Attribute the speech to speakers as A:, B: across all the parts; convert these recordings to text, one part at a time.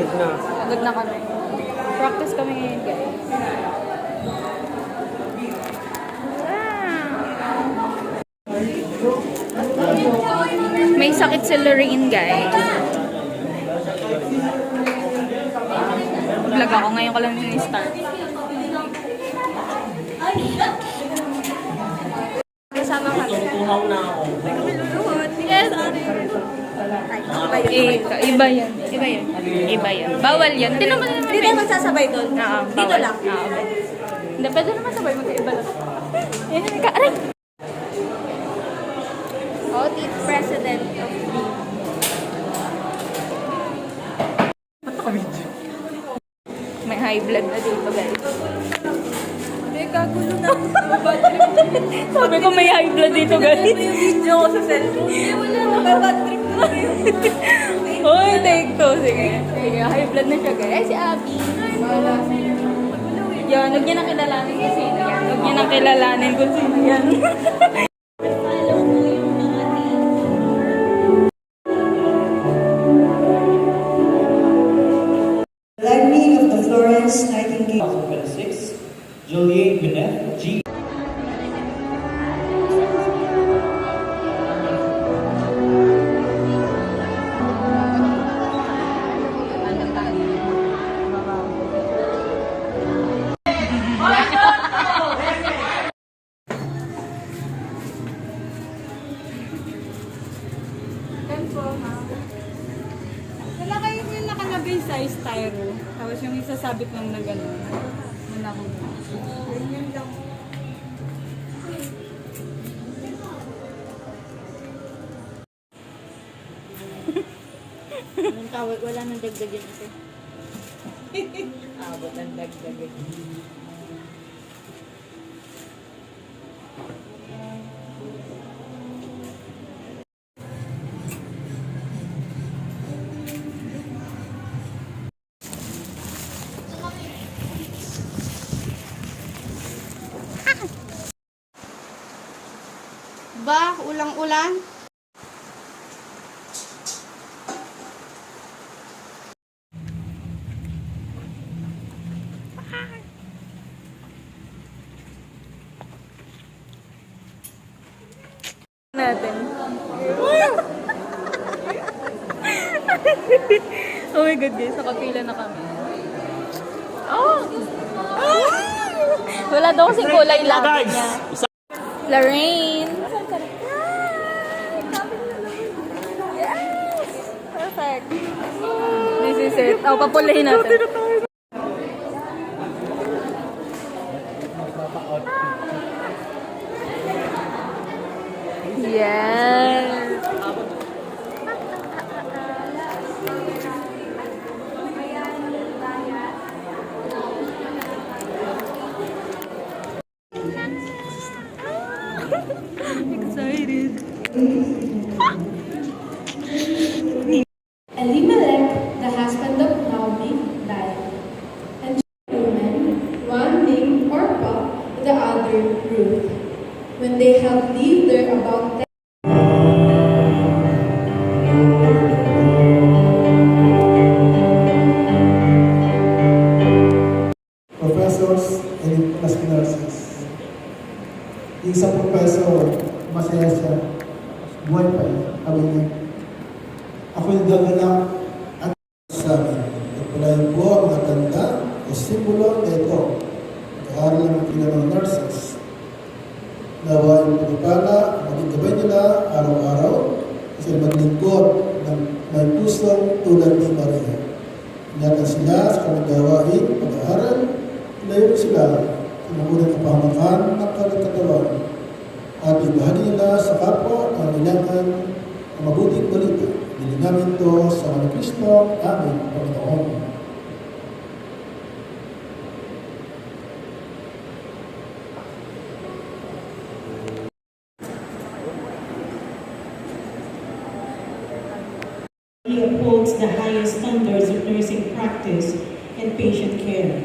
A: Pagod na.
B: Pagod na kami. Practice kami ngayon, guys. May sakit si Lorraine, guys. Vlog ako. Ngayon ko lang start. Kasama ka.
A: Tutuhaw na ako.
B: Yes, iba yan. Iba yan. Iba yan. Bawal yan. Hindi naman naman.
C: Hindi tayo magsasabay doon. Dito lang.
B: Hindi, pwede naman sabay. Magkaiba lang. Yan yung aray!
C: Oh, the president of the...
B: May high blood na dito, guys.
C: Hindi, kagulo na.
B: Sabi ko may high blood dito, guys.
C: Ito yung video ko sa cellphone. Wala na. Bad trip na yun.
B: Hoy, take two. Sige. Sige, high blood na siya, guys. Ay, si Abby. Yan, huwag niya nang kilalanin kung sino yan. Huwag niya nang kilalanin kung sino yan.
D: Library of the Florence Nightingale.
A: 2026, Julie Binet, G.
E: Wala kayo yung nakalagay sa styro. Tapos yung isasabit lang na gano'n. Wala ko. Ganyan lang.
C: Anong tawag? Wala nang dagdag yun ito.
E: Abot ang dagdag.
C: Ba, ulang-ulan?
B: Natin. Oh my God, guys. Nakapila na kami. Oh! Wala daw kasing kulay lang niya. Lorraine! Yes! Perfect. This is it. Oh, papulahin natin. Yes! Excited.
F: Elimelech, the husband of Naomi, died, and two women, one named Orpah, the other Ruth. When they had lived there about 10
G: professors and plus nurses. Yung isang professor, masaya siya. Buhay pa yun. Sabi niya, ako yung gaganap at sabi. Ipulayin po ang mga tanda o simbolo na ito. Nag-aaral ng mga nurses. Nawa yung pagpapala, maging gabay nila araw-araw kasi maglingkod ng may pusong tulad ni Maria. Inatan sila sa kanyang gawain, pag-aaral, ilayo sila sa mamunang kapahamakan ng kalagkatawan at ibahagi nila sa kapwa ang kailangan ang mabuting balita. Bili namin ito sa mga Kristo, aming Panginoon.
D: He upholds the highest standards of nursing practice and patient care.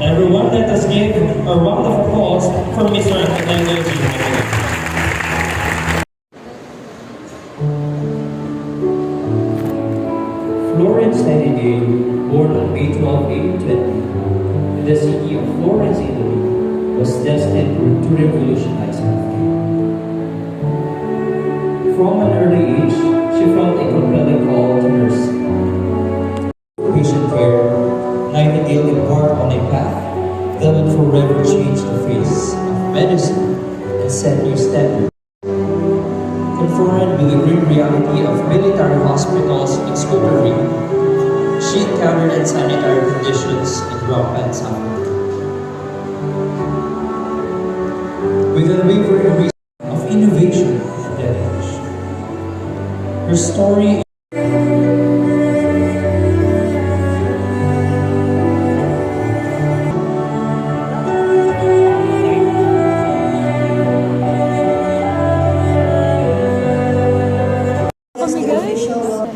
A: Everyone, let us give a round of applause for Mr. Antonio G. Florence revolutionized healthcare. From an early age, she felt a compelling call to nursing. Patient care, Nightingale embarked on a path that would forever change the face of medicine and set new standards. Confronted with the grim reality of military hospitals in Scutari, she encountered unsanitary conditions and rampant suffering. With unwavering reason of innovation and dedication, her story
C: official.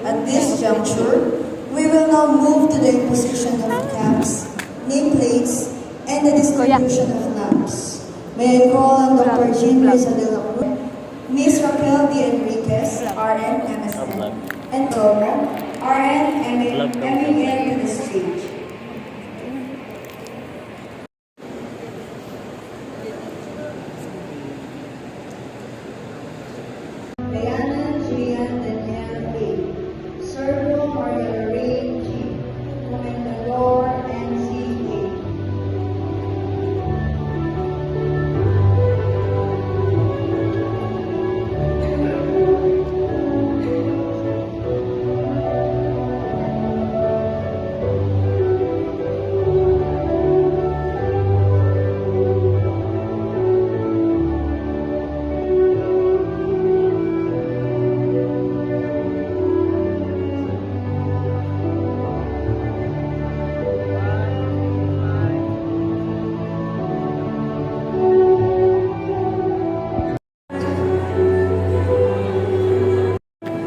C: At this juncture, we will now move to the imposition of caps, nameplates, and the distribution of lamps. May I call on Dr. Jean Reza de la Cruz, Ms. Raquel D. Enriquez, RN, MSN, and Tomo, RN, MEN to the stage. Diana Gian Daniel A. Sergio Maria Ray G. Comendador NCA.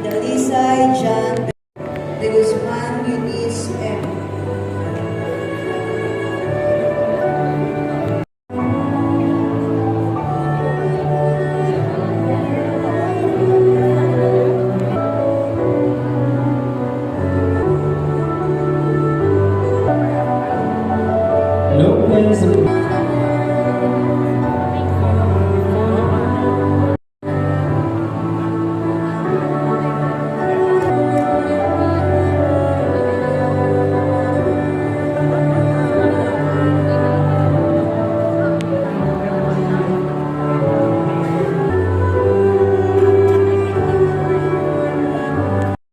C: Dalisay John de Guzman Eunice M.
A: Lopez.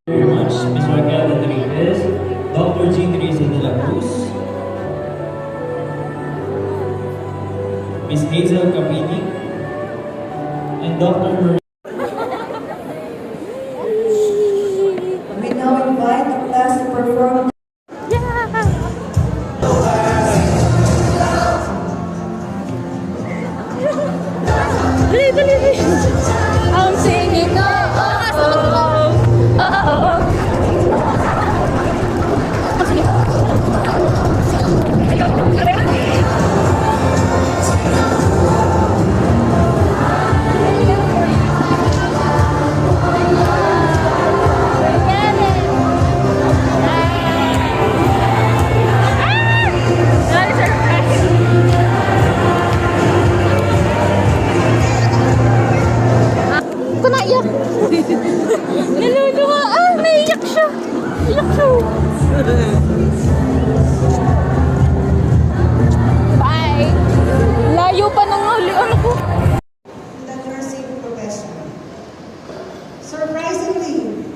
A: Very much, Ms. Raquel Enriquez, Dr. Jean Reza de la Cruz, Ms. Hazel Capini, and Dr. Maria.
C: We now invite the class to perform.
B: Dali, dali, dali. I'm singing, oh, oh, oh, oh, oh. Ko naiyak. Naluluwa. Ah, naiyak siya. Iyak siya. Bye. Layo pa ng huli. Ano ko?
C: The nursing profession. Surprisingly,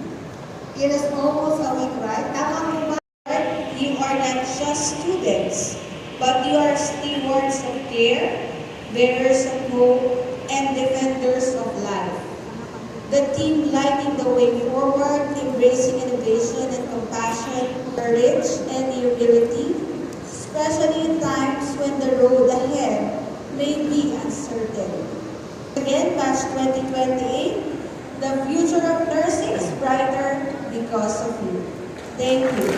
C: it is almost a week, right? Tama po ba? You are not just students, but you are stewards of care, bearers of hope, and defenders of life. The team lighting the way forward, embracing innovation and compassion, courage and humility, especially in times when the road ahead may be uncertain. Again, batch 2028, the future of nursing is brighter because of you. Thank you.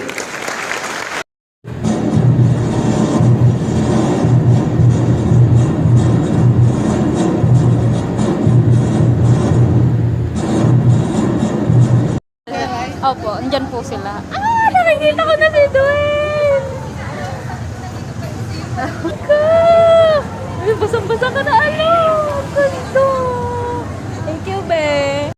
B: Opo, andyan po sila. Ah, nakikita ko na si Dwayne! Ako! Ay, basang-basa ka na, ano? Ganda! Thank you, be!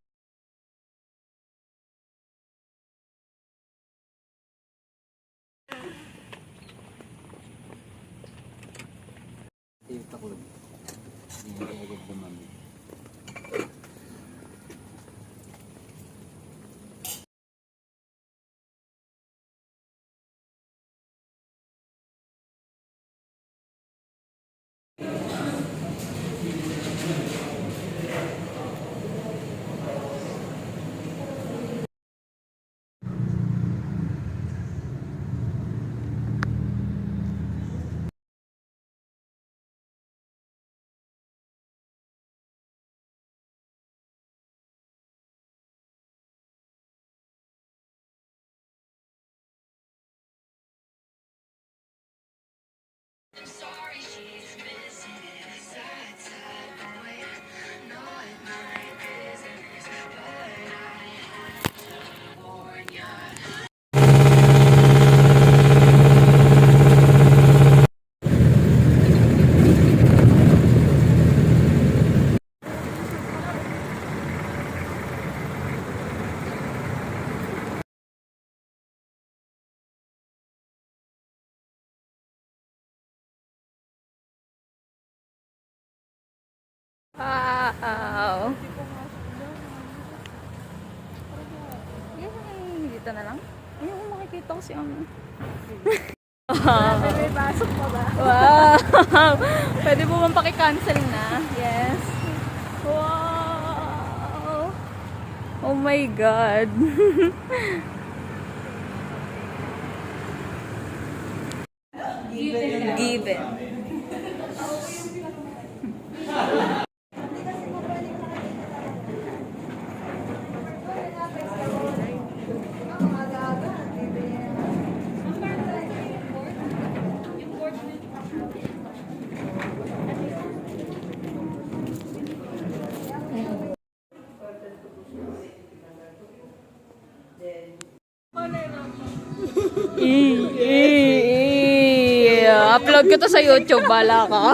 B: Wow! Dito na lang? Ayun, makikita ko si ano.
E: May pasok pa ba?
B: Wow! Pwede mo bang paki-cancel na? Yes. Wow! Oh my God! Given. Upload ko to sa YouTube, bala ka.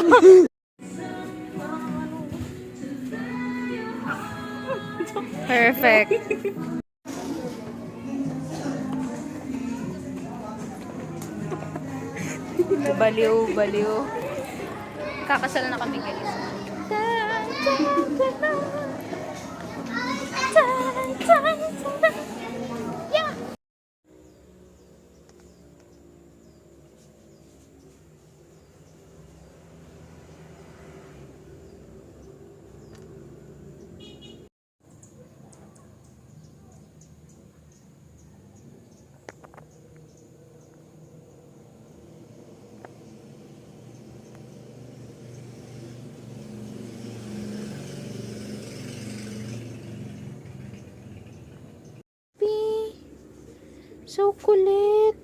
B: Perfect. Baliw, baliw. Kakasal na kami, guys. Yeah. So kulit.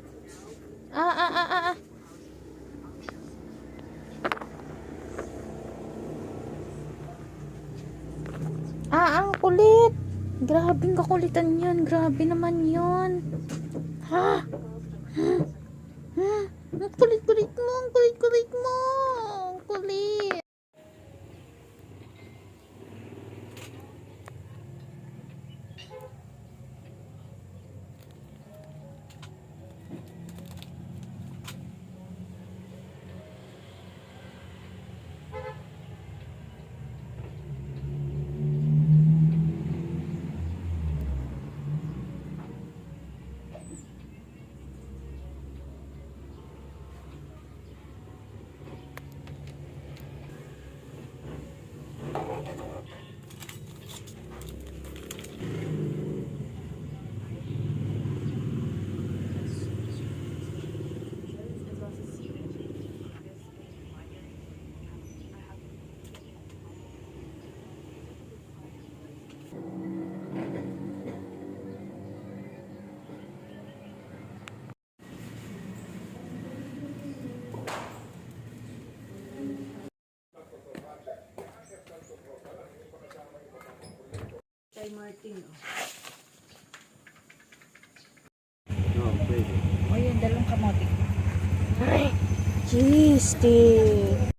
B: Ah. Ang kulit. Grabing kakulitan yan. Grabe naman yun. Ha? Ang kulit-kulit mo. Ang kulit-kulit mo. Ang kulit.
E: Kay Martin.
B: O yun, dalawang kamote. Ay, cheese stick.